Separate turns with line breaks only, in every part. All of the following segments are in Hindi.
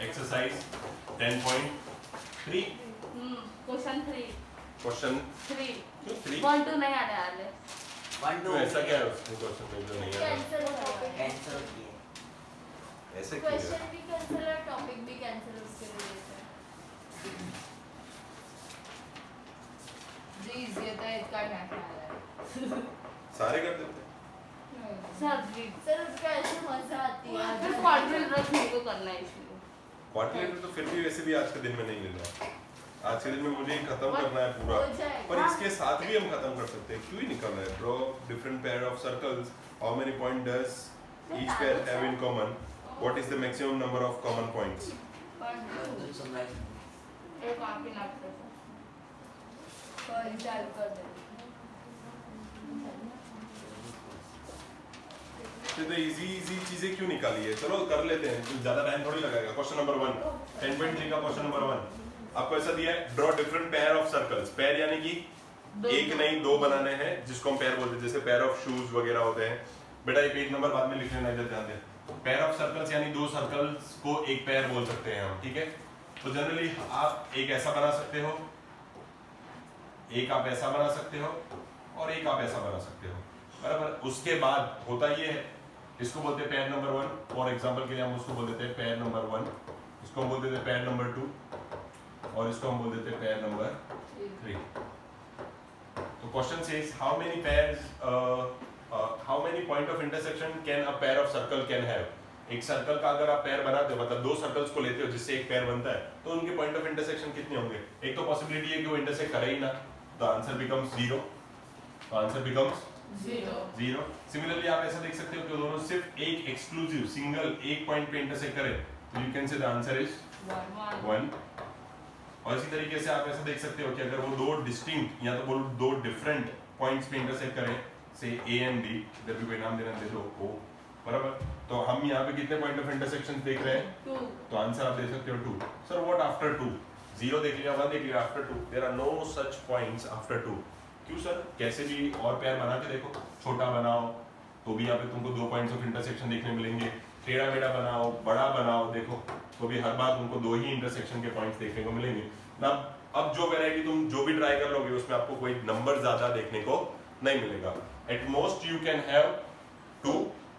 एक्सरसाइज 10.3
क्वेश्चन 3
क्वेश्चन
3
क्यों 3
1 2 नहीं आने वाले
1 2
ऐसा क्या है उसमें क्वेश्चन में जो नहीं है
कैंसिल किए
ऐसे क्यों है
क्वेश्चन भी कैंसिल और टॉपिक भी कैंसिल उसके रिलेटेड
जी येता इतका टाकणार आहे
सारे कर देते हैं
सर जी
सर उसका ऐसे मजा आती है
फिर क्वाड्रिलेटरल मेरे को करना है इसलिए
क्वाड्रिलेटरल तो फिर भी वैसे भी आज के दिन में नहीं लेना है आज के दिन में मुझे खत्म करना है पूरा
हो जाएगा।
पर इसके साथ भी हम खत्म कर सकते हैं क्यों ही निकल रहा है draw different pair of circles how many point does each pair have in common what is the maximum number of common points
अजून समजायचं
एक आंखी नाचते
कॉल चालू कर दे
तो इजी चीजें क्यों निकाली है चलो कर लेते हैं ज्यादा टाइम थोड़ी लगाएगा क्वेश्चन नंबर 1 10.3 का क्वेश्चन नंबर 1 आपको ऐसा दिया है draw different pair of circles pair यानी कि एक नहीं दो बनाने हैं जिसको हम पेयर बोलते हैं जैसे पेयर ऑफ शूज वगैरह होते हैं बेटा ये पेज नंबर बाद में लिख लेना इधर ध्यान दें पेयर ऑफ सर्कल्स यानी दो सर्कल्स को एक पेयर बोल सकते हैं हम ठीक है तो जनरली आप एक ऐसा बना सकते हो एक आप ऐसा बना सकते हो और एक आप ऐसा बना सकते हो बराबर उसके बाद होता ये है इसको बोलते हैं पेयर नंबर 1 फॉर एग्जांपल के लिए हम उसको बोल देते हैं पेयर नंबर 1 इसको हम बोल देते हैं पेयर नंबर 2 और इसको हम बोल देते हैं पेयर नंबर 3 तो question says how many pairs how many point of intersection can a pair of circle can have एक सर्कल का अगर आप पेयर बनाते हो मतलब दो सर्कल्स को लेते हो जिससे एक पेयर बनता है तो उनके पॉइंट ऑफ इंटरसेक्शन कितने होंगे एक तो पॉसिबिलिटी है कि वो इंटरसेक्ट करे ही ना तो आंसर बिकम्स 0 तो आंसर बिकम्स 0 सिमिलरली आप ऐसा देख सकते हो कि दोनों सिर्फ एक एक्सक्लूसिव सिंगल एक पॉइंट पे इंटरसेक्ट करें तो you can say the answer is 1 और इसी तरीके से आप ऐसा देख सकते हो कि अगर वो दो डिस्टिंक्ट या तो बोलो दो डिफरेंट पॉइंट्स पे इंटरसेक्ट करें से ए एंड बी इधर भी कोई नाम देना दे दो ओ बराबर तो हम यहाँ पे कितने पॉइंट ऑफ इंटरसेक्शन देख रहे हैं
2
तो आंसर आप दे सकते हो 2 सर व्हाट आफ्टर 2 0 देख लिया 1 देख लिया after 2 there are no such points after 2 क्यों सर कैसे भी और पेयर बना के देखो छोटा बनाओ तो भी यहाँ पे तुमको दो पॉइंट्स ऑफ इंटरसेक्शन देखने मिलेंगे टेढ़ा मेढ़ा बनाओ बड़ा बनाओ देखो तो भी हर बार तुमको दो ही इंटरसेक्शन के पॉइंट्स देखने को मिलेंगे अब जो वैरायटी तुम जो भी ट्राई कर लोगे उसमें आपको कोई नंबर ज्यादा देखने को नहीं मिलेगा at most you can have 2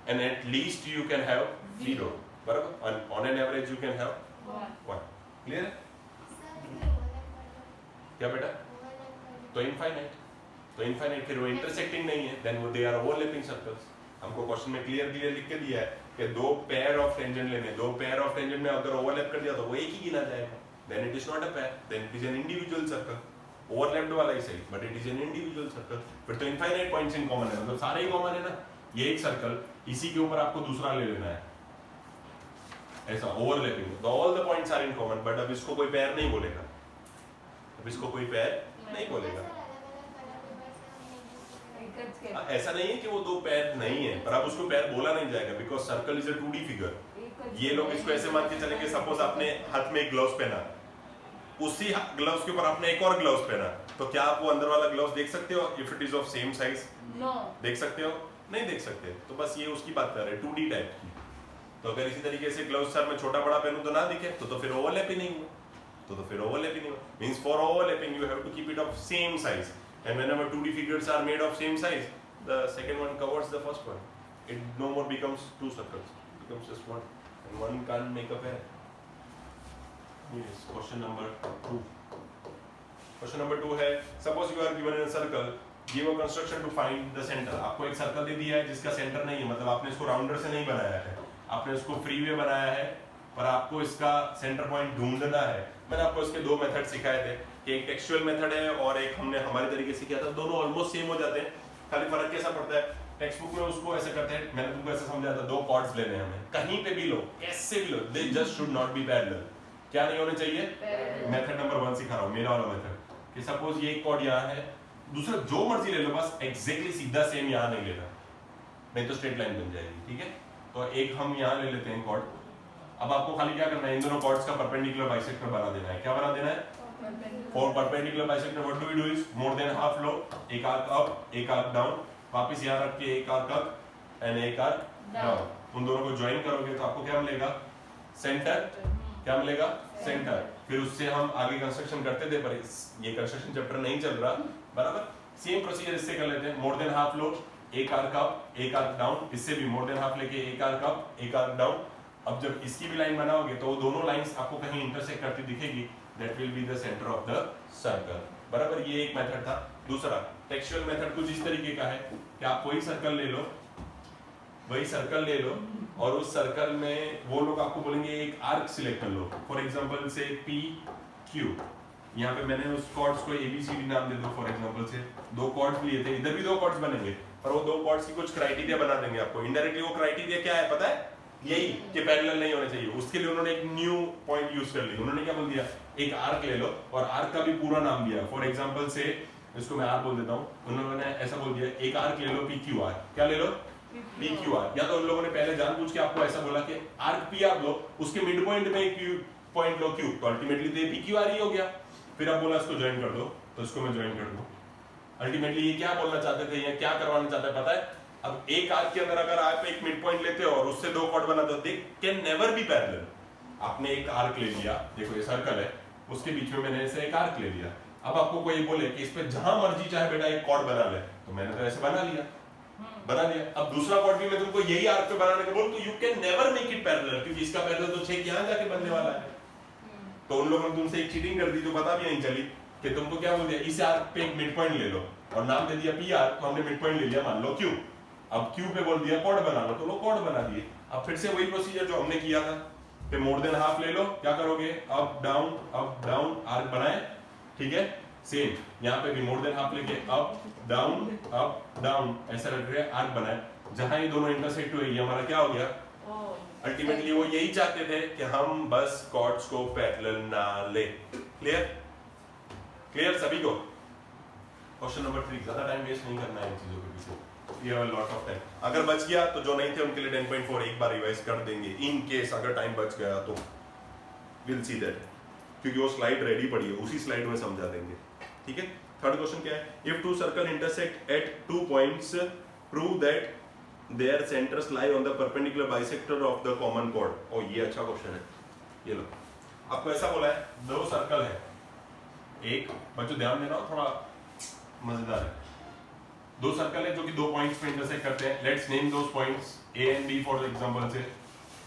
and at least you can have 0 बराबर on an average you can have 1 clear है क्या बेटा तो इनफाइनाइट फिर वो इंटरसेक्टिंग नहीं है देन वो दे आर ओवरलैपिंग सर्कल्स हमको क्वेश्चन में क्लियर लिख के दिया है कि दो पेयर ऑफ टेंजेंट लेने दो पेयर ऑफ टेंजेंट में अगर ओवरलैप कर दिया तो वो एक ही गिना जाएगा then it is not a pair then it is an individual circle overlapped वाला ही सही but it is an individual circle फिर तो इनफाइनाइट पॉइंट्स इन कॉमन है मतलब सारे ही कॉमन है ना ये एक सर्कल इसी के ऊपर आपको दूसरा ले लेना है ऐसा ओवरलैपिंग तो all the points are in common but अब इसको कोई पेयर नहीं बोलेगा अब इसको कोई पेयर नहीं बोलेगा ऐसा नहीं है कि वो दो पैर नहीं है पर अब उसको पैर बोला नहीं जाएगा because circle is a 2D figure ये लोग इसको ऐसे मान के चलेंगे सपोज आपने हाथ में एक ग्लव्स पहना उसी ग्लव्स के ऊपर आपने एक और ग्लव्स पहना तो क्या आप वो अंदर वाला ग्लव्स देख सकते हो if it is of same size
no
देख सकते हो नहीं देख सकते तो बस ये उसकी बात कर रहे हैं 2D टाइप की तो अगर इसी तरीके से ग्लव्स सर मैं छोटा बड़ा पहनूं तो ना दिखे तो फिर ओवरलैप ही नहीं हुआ तो फिर ओवरलैप ही नहीं हुआ means for overlapping you have to keep it of same size and whenever 2D figures are made of same size the second one covers the first one it no more becomes two circles it becomes just one and one can't make a pair yes question number 2 है suppose you are given in a circle give a construction to find the center आपको एक सर्कल दे दिया है जिसका सेंटर नहीं है मतलब आपने इसको राउंडर से नहीं बनाया है आपने इसको फ्रीवे बनाया है पर आपको इसका सेंटर पॉइंट ढूंढना है मैंने आपको इसके दो मेथड सिखाए थे कि एक टेक्सचुअल मेथड है और एक हमने हमारे तरीके से किया था दोनों ऑलमोस्ट सेम हो जाते हैं खाली फर्क कैसा पड़ता है टेक्स्ट बुक में उसको ऐसे करते हैं मैंने तुमको ऐसे समझाया था दो कॉर्ड्स लेने हैं हमें कहीं पे भी लो कैसे भी लो they just should not be parallel क्या नहीं होने चाहिए मेथड नंबर 1 सिखा रहा हूं मेरा वाला मेथड कि सपोज ये एक कॉर्ड यहां है दूसरा जो मर्जी ले लो बस एग्जैक्टली सीधा सेम यहां नहीं लेना नहीं तो स्ट्रेट लाइन बन जाएगी ठीक है तो एक हम यहां ले लेते हैं कॉर्ड अब आपको खाली क्या करना है इन दोनों कॉर्ड्स का परपेंडिकुलर बाइसेक्टर बना देना है क्या बना देना है for perpendicular bisector what do we do is more than half लो एक आर्क अप एक आर्क डाउन वापस यहां रख के एक आर्क अप एंड एक आर्क डाउन उन दोनों को ज्वाइन करोगे तो आपको क्या मिलेगा, सेंटर। क्या मिलेगा, सेंटर। फिर उससे हम आगे कंस्ट्रक्शन करते थे, पर ये कंस्ट्रक्शन चैप्टर नहीं चल रहा, बराबर। सेम प्रोसीजर इससे कर लेते हैं, मोर देन हाफ लो, एक आर्क अप एक आर्क डाउन, इससे भी मोर देन हाफ लेके एक आर्क अप एक आर्क डाउन। अब जब इसकी भी लाइन बनाओगे तो वो दोनों लाइंस आपको कहीं इंटरसेक्ट करती दिखेगी, that will be the centre of the circle, बराबर। ये एक मेथड था। दूसरा टेक्सचुअल मेथड कुछ इस तरीके का है कि आप कोई सर्कल ले लो, वही सर्कल ले लो, और उस सर्कल में वो लोग आपको बोलेंगे एक आर्क सिलेक्ट कर लो, फॉर एग्जांपल से पी क्यू। यहाँ पे मैंने उस कॉर्ड्स को एबीसीडी नाम दे दो फॉर एग्जांपल से, दो कॉर्ड्स लिए थे, इधर भी दो कॉर्ड्स बनेंगे, पर वो दो कॉर्ड्स की कुछ क्राइटेरिया बना देंगे आपको। इनडायरेक्टली वो क्राइटेरिया क्या है पता है, यही कि पैरेलल नहीं होने चाहिए। उसके लिए उन्होंने एक न्यू पॉइंट यूज कर लिया। उन्होंने क्या बोल दिया, एक आर्क ले लो, और आर्क का भी पूरा नाम दिया। फॉर एग्जांपल से इसको मैं आर बोल देता हूँ, उन्होंने ऐसा बोल दिया, एक आर्क ले लो पी क्यू आर। क्या ले लो, पी क्यू आर। या तो उन लोगों ने पहले जानबूझ के आपको ऐसा बोला कि आर्क पी आर लो, उसके मिड पॉइंट में क्यू पॉइंट लो क्यू, तो अल्टीमेटली तो पी क्यू आर ही हो गया। फिर अब बोला इसको ज्वाइन कर दो, तो इसको मैं ज्वाइन कर दूं। अल्टीमेटली ये क्या बोलना चाहते थे, या क्या करवाना चाहते हैं पता है। अब एक आर्क के अंदर अगर आप एक मिड पॉइंट लेते हो और उससे दो कॉर्ड बनाते हो, they can never be parallel. आपने एक आर्क ले लिया, देखो ये सर्कल है, उसके बीच में मैंने ऐसे एक आर्क ले लिया। अब आपको कोई बोले कि इस पे जहां मर्जी चाहे बेटा एक कॉर्ड बना ले, तो मैंने तो ऐसे बना लिया। अब दूसरा कॉर्ड भी मैं तुमको यही आर्क पे बनाने को बोल, तो you can never make it parallel, क्योंकि इसका पैरेलल तो 6 यहां जाके बनने वाला है। तो उन लोगों ने तुमसे एक चीटिंग कर दी जो पता भी नहीं चली, कि तुमको क्या बोल दिया, इस आर्क पे एक मिड पॉइंट ले लो, और नाम दे दिया पी आर, तो हमने मिड पॉइंट ले लिया मान लो क्यू। अब क्यू पे बोल दिया कॉर्ड बना लो, तो लो कॉर्ड बना दिए। अब फिर से वही प्रोसीजर जो हमने किया था, पे मोर देन हाफ ले लो, क्या करोगे, अप डाउन आर्क बनाए, ठीक है। सेम यहाँ पे भी मोर देन हाफ लेके अप डाउन ऐसा करके आर्क बनाए। जहां ये दोनों इंटरसेक्ट हुए, ये हमारा क्या हो गया, अल्टीमेटली वो यही चाहते थे कि हम बस कॉर्ड्स को पैरेलल ना ले। क्लियर सभी को। क्वेश्चन नंबर 3, ज्यादा टाइम वेस्ट नहीं करना है इन चीजों के पीछे, ये हैव लॉट ऑफ टाइम। अगर बच गया तो जो नहीं थे उनके लिए 10.4 एक बार रिवाइज कर देंगे, इन केस अगर टाइम बच गया तो विल सी दैट, क्योंकि वो स्लाइड रेडी पड़ी है, उसी स्लाइड में समझा देंगे, ठीक है। थर्ड क्वेश्चन क्या है, if two circle intersect at 2 points prove that their centres lie on the perpendicular bisector of the common chord. ओ ये अच्छा क्वेश्चन है, ये लो। आपको ऐसा बोला है, दो सर्कल है, एक बच्चों ध्यान देना थोड़ा मजेदार है। दो सर्कल है जो कि 2 पॉइंट्स पे इंटरसेक्ट करते हैं। Let's name those points A and B for example से,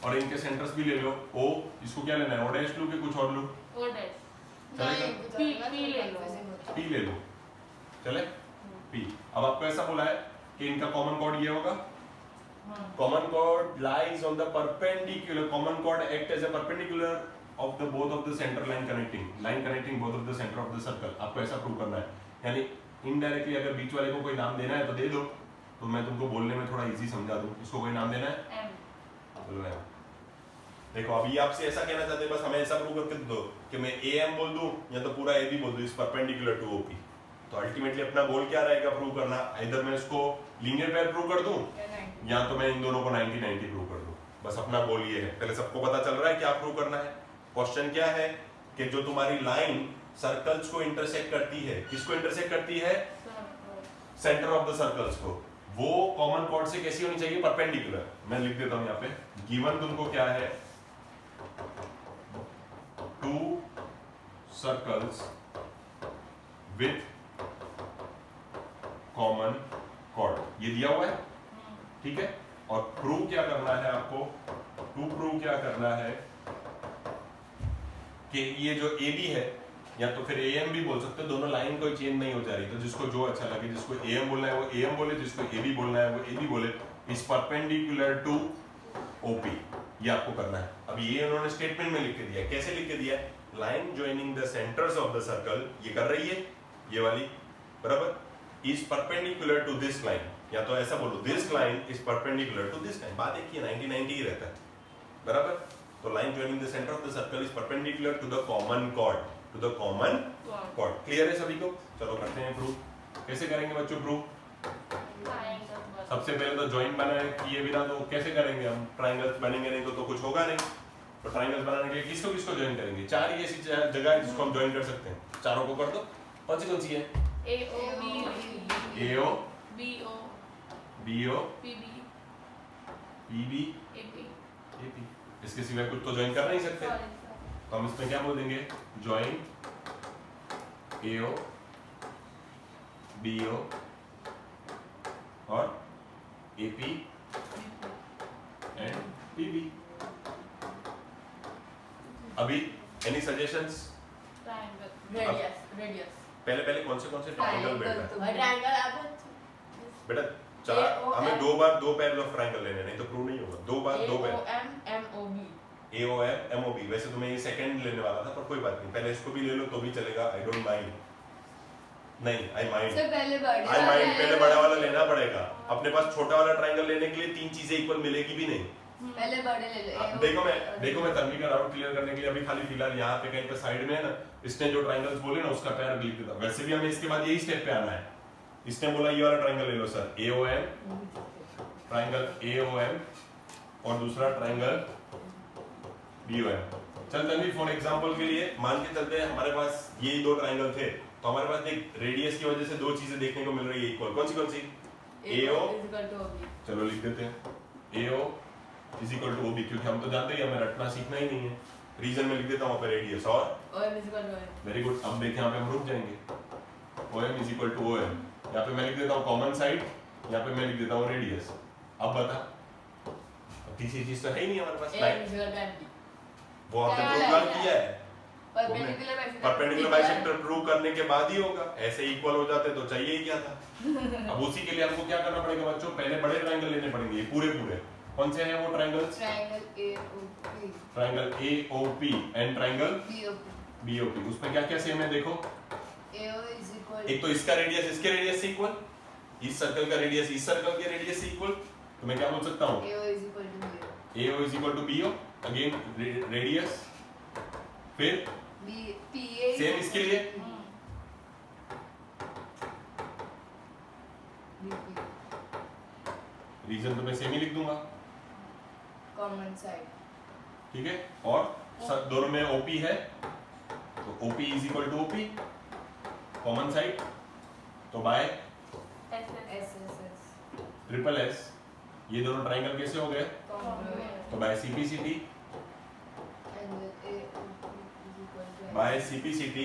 और इनके सेंटर्स भी ले लो। ओ इसको क्या लेना है, ओ डैश लो कि कुछ और लो,
ओ डैश
चलेगा, पी ले लो, चले पी। अब आपको ऐसा बोला है कि इनका कॉमन कॉर्ड ये होगा, common chord lies on the perpendicular, common chord act as a perpendicular of the both of the centre line connecting both of the centre of the circle. आपको ऐसा प्रूव करना है, यानी इनडायरेक्टली अगर बीच वाले को कोई नाम देना है तो दे दो, तो मैं तुमको बोलने में थोड़ा इजी समझा दूं। इसको कोई नाम देना है,
एम,
चलो एम। देखो अभी आपसे ऐसा कहना चाहते हैं, बस हमें ऐसा प्रूव करके दो कि मैं ए एम बोल दूं या तो पूरा ए बी बोल दूं, इस परपेंडिकुलर टू ओपी। तो अल्टीमेटली अपना गोल क्या रहेगा प्रूव करना, इधर मैं इसको लीनियर पेयर प्रूव कर दूं, या तो मैं इन दोनों को 90-90 प्रूव कर दूं। बस अपना गोल ये है। पहले सबको पता चल रहा है क्या प्रूव करना है। क्वेश्चन क्या है कि जो तुम्हारी लाइन सर्कल्स को इंटरसेक्ट करती है, किसको इंटरसेक्ट करती है, सेंटर ऑफ द सर्कल्स को, वो कॉमन कॉर्ड से कैसी होनी चाहिए, परपेंडिकुलर। मैं लिख देता हूं यहाँ पे, गिवन तुमको क्या है, 2 सर्कल्स विथ कॉमन कॉर्ड, ये दिया हुआ है, ठीक है। और प्रूव क्या करना है आपको, प्रूव क्या करना है कि ये जो ए बी है, या तो फिर ए एम भी बोल सकते हो, दोनों लाइन कोई चेंज नहीं हो जा रही, तो जिसको जो अच्छा लगे, जिसको ए एम बोलना है वो ए एम बोले, जिसको ए बी बोलना है वो ए बी बोले, इस परपेंडिकुलर टू ओपी, ये आपको करना है। अब ये उन्होंने स्टेटमेंट में लिख के दिया, कैसे लिख के दिया, line joining the centres of the circle, ये कर रही है ये वाली, बराबर, is perpendicular to this line, या तो ऐसा बोलो this line is perpendicular to this line, बात एक ही है, 90-90 ही रहता है, बराबर। तो line joining the centre of the circle is perpendicular to the common chord, clear है सभी को। चलो करते हैं प्रूफ। कैसे करेंगे बच्चों प्रूफ, सबसे पहले तो जॉइंट बनाए किए बिना तो कैसे करेंगे हम, ट्रायंगल्स बनेंगे नहीं तो कुछ होगा नहीं। तो ट्रायंगल्स बनाने के लिए किसको किसको ज्वाइन करेंगे, 4 ही ऐसी जगह है जिसको हम ज्वाइन कर सकते हैं, चारों को कर दो। कौन सी है,
AO
AO
BO
BO
PB
PB
AP
AP। इसके सिवाय कुछ तो ज्वाइन कर नहीं सकते,
सॉरी
तो हम इसमें क्या बोल देंगे, ज्वाइन AO BO और AP एंड PB। अभी एनी सजेशंस?
ट्रायंगल
रेडियस
पहले कौन से ट्रायंगल बेटा?
ट्रायंगल आप
बेटा चार,
AOM
हमें दो पैर ऑफ ट्रायंगल लेने, नहीं तो प्रूव नहीं होगा। दो पैर
AOM MOB
AOM MOB। वैसे तो मैं ये सेकंड लेने वाला था, पर कोई बात नहीं, पहले इसको भी ले लो तो भी चलेगा, आई डोंट माइंड। नहीं आई माइंड,
से पहले बड़े
आई माइंड पहले बड़ा वाला लेना पड़ेगा। अपने पास छोटा वाला ट्रायंगल लेने के लिए तीन चीजें इक्वल मिलेगी भी नहीं।
पहले बड़े ले लो
अब देखो मैं तन्वी का डाउट क्लियर करने के लिए अभी खाली फिलहाल यहाँ पे कहीं पे साइड में है ना, इसने जो ट्रायंगल्स बोले ना उसका पैर लिख देता। वैसे भी हमें इसके बाद यही स्टेप पे आना है। इसने बोला ये वाला ट्रायंगल ले लो सर, AOM ट्रायंगल AOM और दूसरा ट्रायंगल BOM। चल तन्वी फॉर एग्जांपल के लिए मान के चलते हैं हमारे पास ये दो ट्रायंगल थे, तो हमारे पास एक रेडियस की वजह से दो चीजें देखने को मिल रही है इक्वल। कौन सी? AO, चलो लिख देते हैं AO is equal to OB, क्योंकि हम तो जानते हैं हमें रटना सीखना ही नहीं है। रीजन में लिख देता हूँ पे रेडियस और वेरी गुड। अब देखिए यहाँ पे हम रुक जाएंगे, OM is equal to OM। यहाँ पे मैं लिख देता हूँ कॉमन साइड, यहाँ पे मैं लिख देता हूँ रेडियस। अब बता, तीसरी चीज तो है ही नहीं हमारे पास, लाइन। वो आपने प्रूव किया है, परपेंडिकुलर बाइसेक्टर प्रूव करने के बाद ही होगा। ऐसे इक्वल हो जाते तो चाहिए ही क्या था। अब उसी के लिए हमको क्या करना पड़ेगा बच्चों, पहले बड़े ट्रायंगल लेने पड़ेंगे पूरे। कौन से हैं वो triangles? Triangle AOP and triangle BOP। उसमें क्या क्या सेम है देखो, एक तो इसका रेडियस इसके रेडियस से इक्वल, इस सर्कल का रेडियस इस सर्कल के रेडियस से इक्वल। तो मैं क्या बोल सकता हूँ, AO is equal to BO, again radius, फिर सेम इसके लिए रीजन तो मैं सेम ही लिख दूंगा,
कॉमन साइड।
ठीक है। और सब दोनों में OP है तो OP is equal to OP, common side तो बाय ट्रिपल S। ये दोनों ट्रायंगल कैसे हो गए, तो by CPCT, by CPCT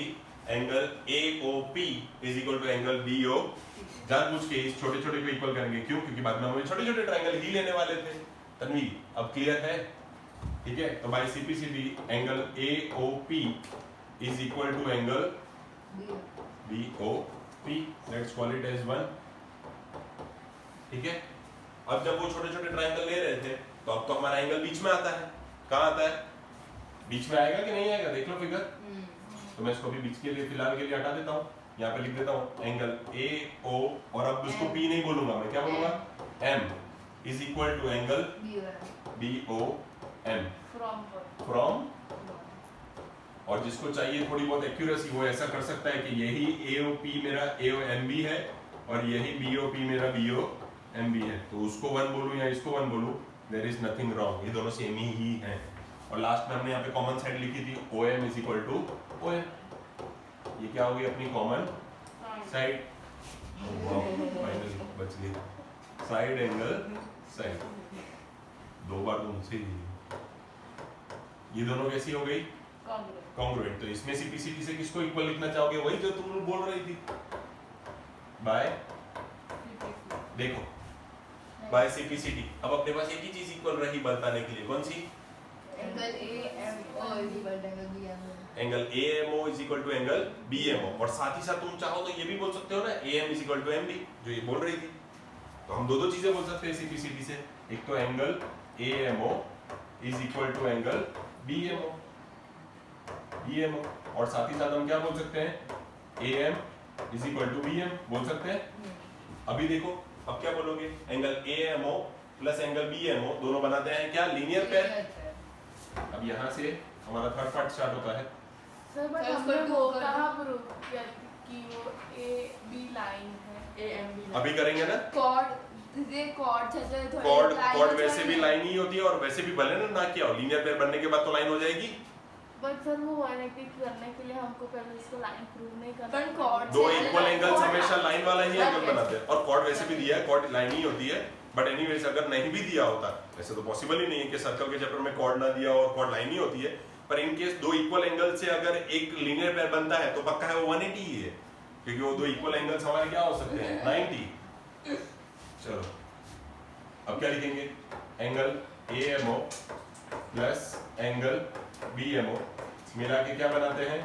angle AOP is equal to angle BO। जानबूझ के इस छोटे को इक्वल करेंगे, क्यों? क्योंकि बाद में हमें छोटे ट्रायंगल ही लेने वाले थे। तन्वी अब क्लियर है? ठीक है। तो by CPCT angle AOP is equal to angle BOP, let's call it as 1। ठीक है। अब जब वो छोटे ट्रायंगल ले रहे थे तो अब तो हमारा एंगल बीच में आता है। कहाँ आता है? बीच में आएगा कि नहीं आएगा, देख लो फिगर। तो मैं इसको भी बीच के लिए फिलहाल के लिए हटा देता हूँ, यहाँ पे लिख देता हूँ एंगल AO, और अब उसको P नहीं बोलूंगा, मैं क्या बोलूंगा, M is equal to angle BOM from. और जिसको चाहिए थोड़ी बहुत एक्यूरेसी वो ऐसा कर सकता है कि यही AOP मेरा AOMB है और यही BOP मेरा BOMB है, तो उसको 1 बोलूं या इसको 1 बोलूं, देयर इज नथिंग रॉन्ग, ये दोनों सेम ही हैं। और लास्ट में हमने यहाँ पे कॉमन साइड लिखी थी OM is equal to OM। ये क्या होगी अपनी कॉमन साइड, फाइनली बच गई, साइड एंगल साइड। दो बार तो मुझसे ये दोनों कैसी हो गई, कॉन्ग्रुएंट। तो इसमें CPCT से किसको इक्वल लिखना चाहोगे, वही जो तुम बोल रही थी, बाय देखो बाय CPCT। अब अपने पास एक ही चीज इक्वल रही बताने के लिए, कौन सी, angle AMO is equal to angle BMO। और साथ ही साथ तुम चाहो तो ये भी बोल सकते हो ना AM is equal to MB, जो ये बोल रही थी। तो हम दो चीजें बोल सकते हैं CPCT से, एक तो angle AMO is equal to angle BMO, और साथ ही साथ हम क्या बोल सकते हैं, AM is equal to BM बोल सकते हैं। अभी देखो अब क्या बोलोगे, angle AMO plus angle BMO दोनों बनाते हैं क्या, लीनियर पेयर। अब यहाँ से हमारा थर्ड पार्ट स्टार्ट होता है।
सर बट हमने वो कहाँ प्रूव किया कि वो AB लाइन है, AMB
अभी करेंगे ना,
कॉर्ड
वैसे भी लाइन ही होती है, और वैसे भी भले ना किया हो, लीनियर पेयर बनने के बाद तो लाइन हो जाएगी।
बट सर वो 180 करने के लिए हमको पहले इसको लाइन प्रूव नहीं करना
पर chord
दो इक्वल एंगल्स हमेशा लाइन वाला ही एंगल बनाते हैं, और कॉर्ड वैसे भी दिया है, कॉर्ड लाइन ही होती है, बट एनीवेज अगर नहीं भी दिया होता, ऐसे तो पॉसिबल ही नहीं है कि सर्कल के चैप्टर में कॉर्ड ना दिया और कॉर्ड लाइन ही होती है, पर इन केस दो इक्वल एंगल से अगर एक लीनियर पेयर बनता है तो पक्का है वो 180 ही है, क्योंकि वो दो इक्वल एंगल्स हमारे क्या हो सकते हैं 90। चलो अब क्या लिखेंगे, angle AMO plus angle BMO मिला के क्या बनाते हैं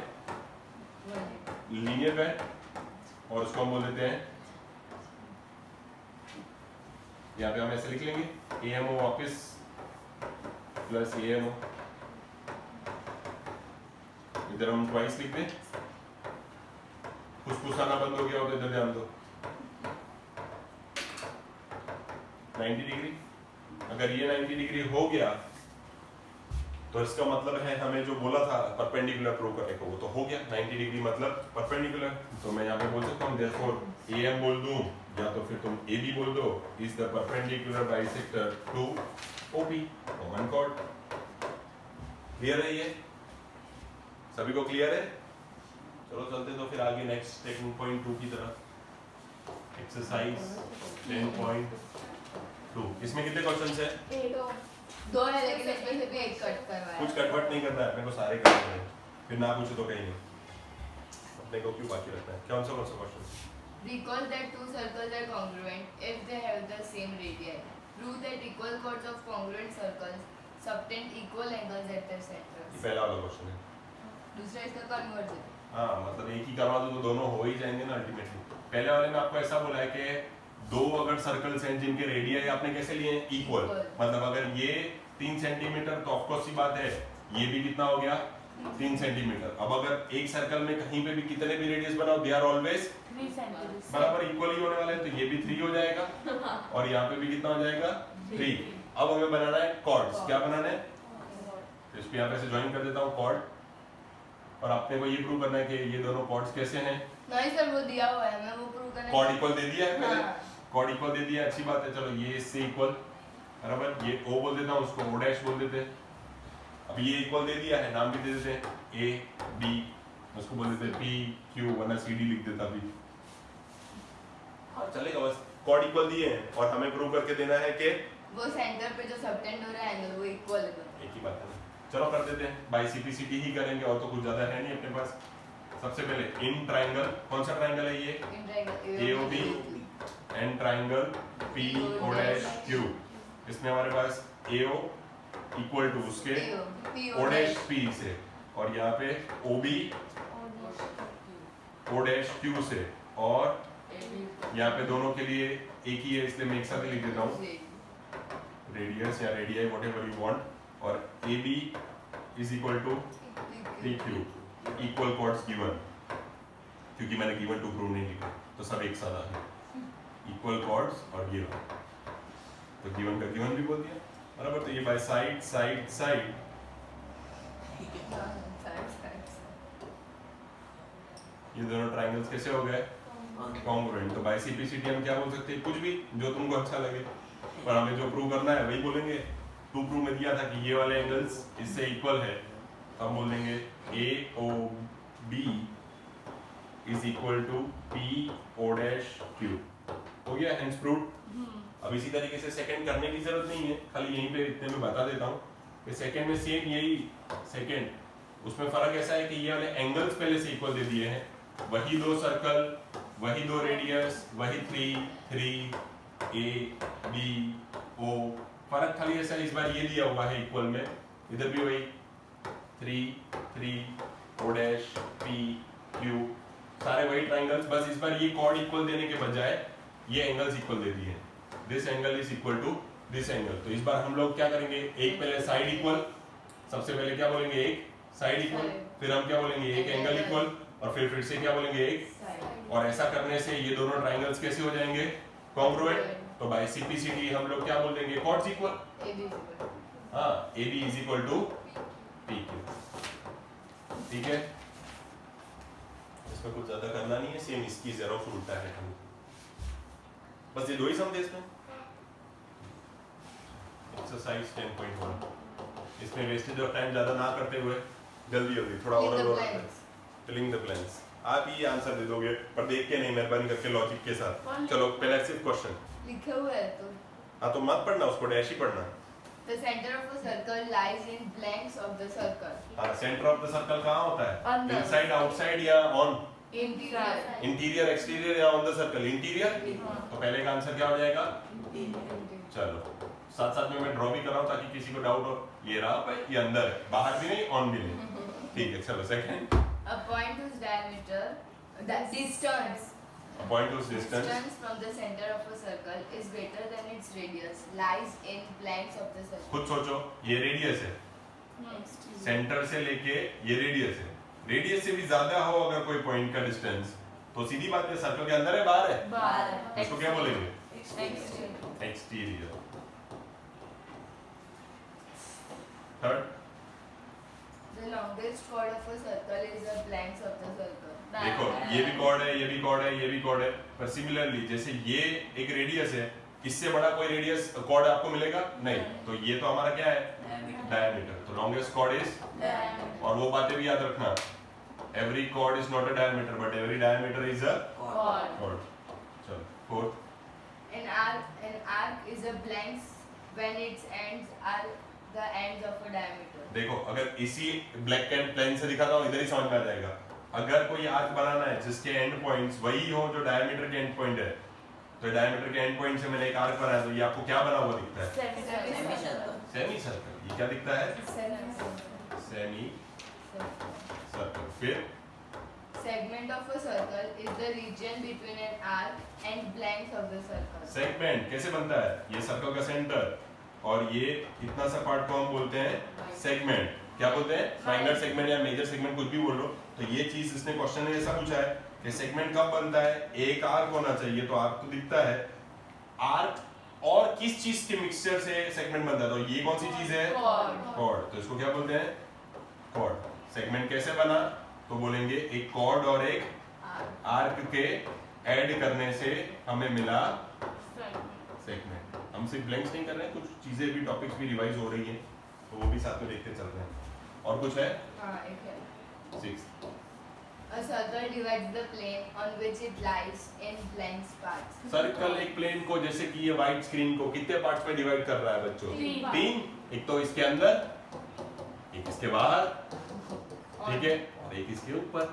लीनियर पेयर, और उसको हम बोल देते हैं, यहाँ पे हम ऐसे लिख लेंगे AMO वापिस प्लस AMO, इधर हम ट्वाइस लिख दें, फुसफुसाना बंद हो गया हो तो इधर ध्यान दो 90 डिग्री। अगर ये 90 डिग्री हो गया तो इसका मतलब है हमें जो बोला था परपेंडिकुलर प्रूव करने को वो तो हो गया, 90 डिग्री मतलब परपेंडिकुलर। तो मैं यहाँ पे बोल सकता हूँ therefore AM बोल दूं या तो फिर तुम AB बोल दो, is the perpendicular bisector to OP, common chord. Clear है ये सभी को, क्लियर है? चलो चलते तो फिर आगे नेक्स्ट 10.2 की तरफ, एक्सरसाइज 10.2। इसमें कितने क्वेश्चंस है?
2 है लेकिन इसमें से भी एक कट करवाया
कुछ कटवट नहीं करना है अपने को, सारे करने हैं, फिर ना पूछो तो कहीं नहीं, अपने को क्यों बाकी रखना है। कौन सा question?
Recall that two circles are congruent if they have the same radii. Prove that equal chords of congruent circles subtend equal angles at their
ये
centers.
पहला वाला क्वेश्चन है।
दूसरा इसका कन्वर्जन।
हाँ मतलब एक ही करवा दो तो दोनों हो ही जाएंगे ना अल्टीमेटली। पहले वाले में आपको ऐसा बोला है कि दो अगर सर्कल्स हैं जिनके रेडियस आपने कैसे लिए हैं इक्वल, मतलब अगर ये 3 सेंटीमीटर तो ऑफकोर्स ही बात है ये भी कितना हो गया 3 सेंटीमीटर। अब अगर एक सर्कल में कहीं पे भी कितने भी रेडियस बनाओ दे आर ऑलवेज
3 सेंटीमीटर
बराबर इक्वल ही होने वाले हैं, तो ये भी 3 हो जाएगा और यहाँ पे भी कितना हो जाएगा 3। अब हमें बनाना है कॉर्ड्स। क्या बनाना है? तो इसको यहाँ पे से ज्वाइन कर देता हूँ कॉर्ड, और आपने को ये प्रूव करना है कि ये दोनों कॉर्ड्स कैसे हैं।
नहीं सर वो दिया हुआ है, मैं वो प्रूव करने
कॉर्ड इक्वल दे दिया है पहले,
हाँ।
कॉर्ड इक्वल दे दिया, अच्छी बात है। चलो ये इससे इक्वल बराबर, ये O बोल देता हूँ, उसको O डैश बोल देते हैं। अब ये इक्वल दे दिया है, नाम भी दे देते हैं A B, उसको बोल देते हैं P Q, वरना CD लिख देता भी चलेगा। बस कॉर्ड इक्वल दिए हैं और हमें प्रूव करके देना है कि
वो सेंटर पे जो सबटेंड हो रहा है एंगल वो इक्वल है दोनों।
एक ही बात है ना। चलो कर देते हैं, बाय CPCT ही करेंगे और तो कुछ ज्यादा है नहीं अपने पास। सबसे पहले इन ट्राइंगल, कौन सा ट्राइंगल है ये?
In triangle
AOB and triangle PO dash Q। इसमें हमारे पास AO इक्वल टू उसके O डैश P से, और यहाँ पे OB O डैश Q से, और यहाँ पे दोनों के लिए एक ही है इसलिए मैं एक साथ ही लिख देता हूँ रेडियस या रेडियाई व्हाटएवर यू वांट, और AB is equal to PQ, equal chords given, क्योंकि मैंने गिवन टू प्रूव नहीं लिखा तो सब एक साथ आ गया, इक्वल कॉर्ड्स और गिवन, तो गिवन का गिवन भी बोल दिया बराबर। तो ये बाय साइड साइड साइड, ये दोनों ट्राइंगल्स कैसे हो गए कॉन्ग्रुएंट। तो बाय CPCT हम क्या बोल सकते हैं? कुछ भी जो तुमको अच्छा लगे, पर हमें जो प्रूव करना है वही बोलेंगे। टू प्रूव में दिया था कि ये वाले एंगल्स इससे इक्वल है, तो हम बोल देंगे AOB is equal to PO dash Q। हो गया, हेंस प्रूव्ड। अब इसी तरीके से सेकंड करने की जरूरत नहीं है, खाली यहीं पे इतने में बता देता हूँ कि सेकंड में सेम यही सेकंड, उसमें फर्क ऐसा है कि ये वाले एंगल्स पहले से इक्वल दे दिए हैं, वही दो सर्कल, वही दो रेडियस, वही 3 3 A B O, फर्क खाली ऐसा इस बार ये दिया हुआ है इक्वल में, इधर भी वही 3 3 O डैश P Q, सारे वही ट्राइंगल्स, बस इस बार ये कॉर्ड इक्वल देने के बजाय ये एंगल्स इक्वल दे दिए। This angle is equal to this angle. तो इस बार हम लोग क्या करेंगे, एक पहले साइड इक्वल, सबसे पहले क्या बोलेंगे एक साइड इक्वल, फिर हम क्या बोलेंगे एक एंगल इक्वल, और फिर से क्या बोलेंगे एक, और ऐसा करने से ये दोनों ट्राइंगल्स कैसे हो जाएंगे कॉन्ग्रुएंट। तो बाय CPCT हम लोग क्या बोल देंगे कॉर्ड्स इक्वल, हाँ AB is equal to PQ। ठीक है, इसमें कुछ ज्यादा करना नहीं है, सेम इसकी जेरोक्स उल्टा है, बस ये दो ही सम थे इसमें। एक्सरसाइज 10.1, इसमें वेस्टेज ऑफ टाइम ज्यादा ना करते हुए जल्दी जल्दी थोड़ा और फिलिंग द ब्लैंक्स। आप ही आंसर दे दोगे पर देख के नहीं, मेहरबानी करके लॉजिक के साथ। चलो पहला सिर्फ क्वेश्चन
लिखे हुए है तो
हाँ तो मत पढ़ना उसको, डैश ही पढ़ना।
The center of a circle lies in blanks of the circle.
हाँ, सेंटर ऑफ द सर्कल कहाँ होता है?
अंदर।
इनसाइड, आउटसाइड या ऑन?
Interior.
इंटीरियर, एक्सटीरियर या ऑन द सर्कल? इंटीरियर। तो पहले का आंसर क्या हो जाएगा? चलो साथ साथ में मैं ड्रॉ भी कर रहा हूँ ताकि किसी को डाउट हो। ये रहा भाई, ये अंदर है, बाहर भी नहीं, ऑन भी नहीं। ठीक है, चलो second.
A point whose diameter, the distance
point of distance
distance from the center of a circle is greater than its radius lies in blanks of the circle.
खुद सोचो, ये रेडियस है, सेंटर से लेके ये रेडियस है, रेडियस से भी ज्यादा हो अगर कोई पॉइंट का डिस्टेंस तो सीधी बात है सर्कल के अंदर है बाहर है?
बाहर।
उसको क्या बोलेंगे?
Exterior.
Exterior. Third,
The longest chord of a circle is the blanks of the circle.
देखो ये भी कॉर्ड है, ये भी कॉर्ड है, ये भी कॉर्ड है, पर सिमिलरली जैसे ये एक रेडियस है, इससे बड़ा कोई रेडियस कॉर्ड आपको मिलेगा नहीं, तो ये तो हमारा क्या है? डायमीटर। तो लॉन्गेस्ट कॉर्ड इज, और वो बातें भी याद रखना, every cord is not a diameter but every diameter is a
Chord.
Cord. चलो fourth,
An arc is a blanks when its ends are the ends of a diameter.
देखो अगर इसी ब्लैक एंड प्लेन से दिखाता हूँ इधर ही समझ में आ जाएगा। अगर कोई आर्क बनाना है जिसके एंड पॉइंट्स वही हो जो डायमीटर के एंड पॉइंट है, तो डायमीटर के एंड पॉइंट से मैंने एक आर्क बनाया, तो ये आपको क्या बना हुआ दिखता है? Semi circle. ये क्या दिखता है? Semi circle. फिर
Segment of a circle is the region between an arc and blanks of the circle.
Segment कैसे बनता है? ये सर्कल का सेंटर और ये इतना सा पार्ट को हम बोलते हैं सेगमेंट। क्या बोलते हैं? माइनर सेगमेंट या मेजर सेगमेंट, कुछ भी बोल लो। तो ये चीज इसने क्वेश्चन में ऐसा पूछा है कि सेगमेंट कब बनता है? एक आर्क होना चाहिए, तो आर्क तो दिखता है, आर्क और किस चीज के मिक्सचर से सेगमेंट बनता है? तो ये कौन सी चीज है? कॉर्ड। तो इसको क्या बोलते हैं? कॉर्ड। सेगमेंट कैसे बना? तो बोलेंगे एक कॉर्ड और एक आर्क के ऐड करने से हमें मिला सेगमेंट। हम सिर्फ ब्लैंक्स नहीं कर रहे हैं, कुछ चीजें भी, टॉपिक्स भी रिवाइज हो रही हैं, तो वो भी साथ में देखते चल रहे हैं। और कुछ है?
हाँ, एक है।
6,
A circle divides the plane on which it lies in blank parts.
Circle एक प्लेन को, जैसे कि ये व्हाइट स्क्रीन को कितने पार्ट्स में डिवाइड कर रहा है बच्चों? 3। एक तो इसके अंदर, एक इसके बाहर, ठीक है, और एक इसके ऊपर,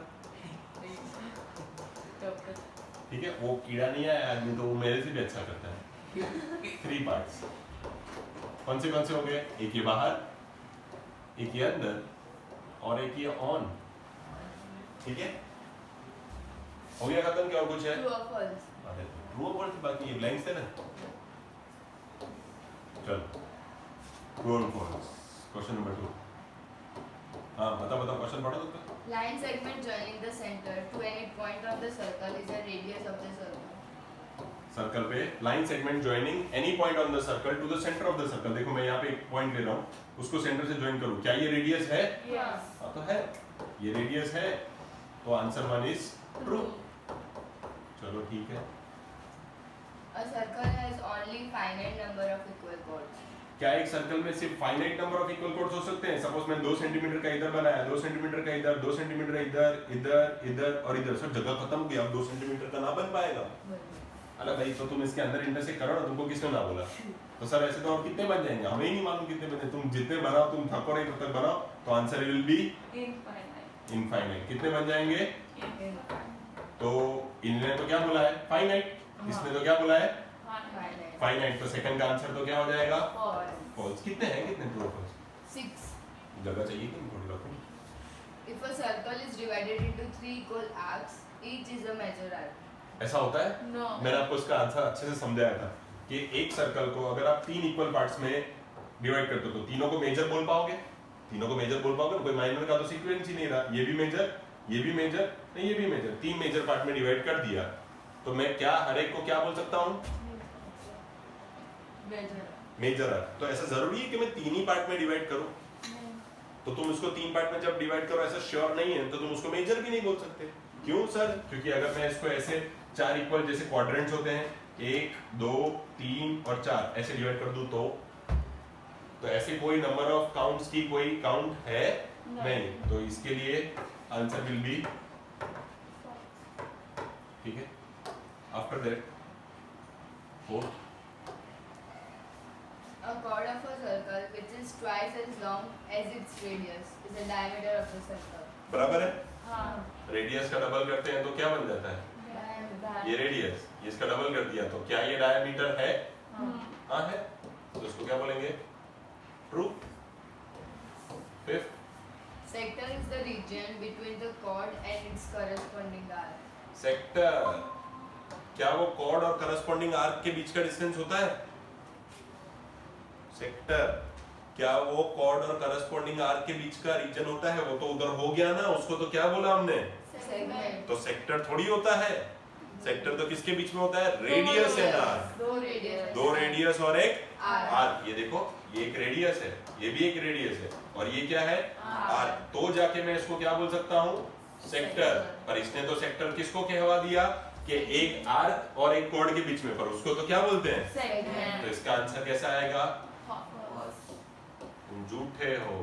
ठीक है। वो कीड़ा नहीं है आदमी, तो वो मेरे से भी अच्छा करता है। 3 पार्ट्स कौन से हो गए? एक ये बाहर, एक ये अंदर, और एक ये ऑन, ठीक है। हो गया खत्म? क्या और कुछ है?
True or false?
अरे ट्रू और फॉल्स, बाकी ये ब्लैंक्स है ना। चलो ट्रू और फॉल्स। Question number 2। हाँ बताओ क्वेश्चन पढ़ो तो।
Line segment joining the center to any point on the circle is the radius of the circle.
Circle पे line segment joining any point on the circle to the centre of the circle. देखो मैं यहाँ पे एक पॉइंट ले रहा हूँ, उसको सेंटर से ज्वाइन करूँ, क्या ये रेडियस है?
Yes.
हाँ तो है, ये रेडियस है, तो आंसर 1 इज ट्रू। चलो ठीक है।
A circle has only finite number of equal chords.
क्या एक सर्कल में सिर्फ finite number of equal codes हो सकते हैं? सपोज मैं 2 सेंटीमीटर का इधर बनाया, 2 सेंटीमीटर का इधर, 2 सेंटीमीटर इधर, इधर और इधर, सर जगह खत्म हो गई, अब 2 सेंटीमीटर का ना बन पाएगा। अरे भाई तो तुम इसके अंदर इंटरसेक्ट करो ना, तुमको किसने ना बोला? तो सर ऐसे तो और कितने बन जाएंगे, हमें ही नहीं मालूम कितने बने। तुम जितने बनाओ, तुम थको नहीं तब तक बनाओ, तो आंसर विल बी इनफाइनाइट। कितने बन जाएंगे? तो इन्होंने तो क्या बोला है? फाइनाइट। इसने तो क्या बोला है? फाइनाइट। तो सेकंड का आंसर तो क्या हो जाएगा? फॉल्स। कितने हैं? कितने ट्रू और फॉल्स?
6.
जगह चाहिए कि नहीं थोड़ी बहुत?
If a circle is divided into 3 equal arcs, each is a major arc.
ऐसा होता है?
No.
मैंने आपको इसका आंसर अच्छे से समझाया था कि एक सर्कल को अगर आप 3 इक्वल पार्ट्स में डिवाइड करते हो तो तीनों को मेजर बोल पाओगे? तीनों को मेजर बोल पाओगे? कोई माइनर का तो सीक्वेंस ही नहीं रहा। ये भी मेजर, ये भी मेजर, नहीं ये भी मेजर, 3 मेजर पार्ट में डिवाइड कर दिया, तो मैं क्या हर एक को क्या बोल सकता हूँ? Major arc. तो ऐसा जरूरी है कि मैं 3 ही पार्ट में डिवाइड करूं? तो तुम उसको 3 पार्ट में जब डिवाइड करो ऐसा श्योर नहीं है, तो तुम उसको मेजर भी नहीं बोल सकते। क्यों सर? क्योंकि अगर मैं इसको ऐसे 4 इक्वल, जैसे क्वाड्रेंट्स होते हैं 1 2 3 और 4, ऐसे डिवाइड कर दूं तो ऐसे कोई नंबर ऑफ काउंट्स की कोई काउंट है नहीं। तो इसके लिए आंसर विल बी, ठीक है। After that 4
is twice as long as its radius is the diameter of the circle.
बराबर है?
हाँ
रेडियस का डबल करते हैं तो क्या बन जाता है? ये रेडियस, ये इसका डबल कर दिया तो क्या ये डायमीटर है? हाँ है, तो इसको क्या बोलेंगे? True. Fifth,
Sector is the region between the chord and its corresponding arc.
Sector, क्या वो कॉर्ड और करस्पॉन्डिंग आर्क के बीच का डिस्टेंस होता है? सेक्टर, क्या वो कॉर्ड और करस्पॉन्डिंग आर्क के बीच का रीजन होता है? वो तो उधर हो गया ना, उसको तो क्या बोला हमने?
Segment.
तो सेक्टर थोड़ी होता है, सेक्टर तो किसके बीच में होता है? Radius and arc.
दो रेडियस.
दो रेडियस और एक
आर्क.
आर्क। ये देखो, ये एक रेडियस है, ये भी एक रेडियस है, और ये क्या है? आर्क। तो जाके मैं इसको क्या बोल सकता हूँ? सेक्टर। पर इसने तो सेक्टर किसको कहवा दिया कि एक आर्क और एक कॉर्ड के बीच में, पर उसको तो क्या बोलते हैं?
सेगमेंट।
तो इसका आंसर कैसा आएगा? तुम झूठे हो।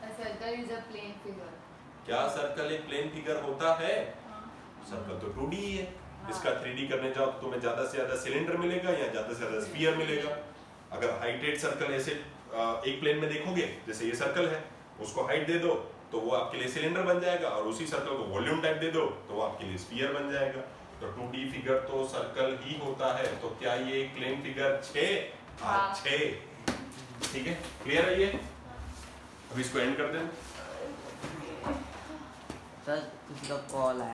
A circle is a plane figure.
क्या सर्कल एक प्लेन फिगर होता है? सर्कल तो 2D ही है। इसका 3D करने जाओ तो तुम्हें ज्यादा से ज्यादा सिलेंडर मिलेगा या ज्यादा से ज्यादा स्फीयर मिलेगा। अगर हाइटेड सर्कल ऐसे एक प्लेन में देखोगे, जैसे ये सर्कल है, उसको हाइट दे दो तो वो आपके लिए सिलेंडर बन जाएगा, और उसी सर्कल को वॉल्यूम टाइप दे दो तो वो आपके लिए स्फीयर बन जाएगा। तो 2D फिगर तो सर्कल ही होता है। तो क्या ये एक प्लेन फिगर 6? हाँ 6। ठीक है, क्लियर है ये? अब इसको एंड कर दें।
सर किसी का कॉल आया।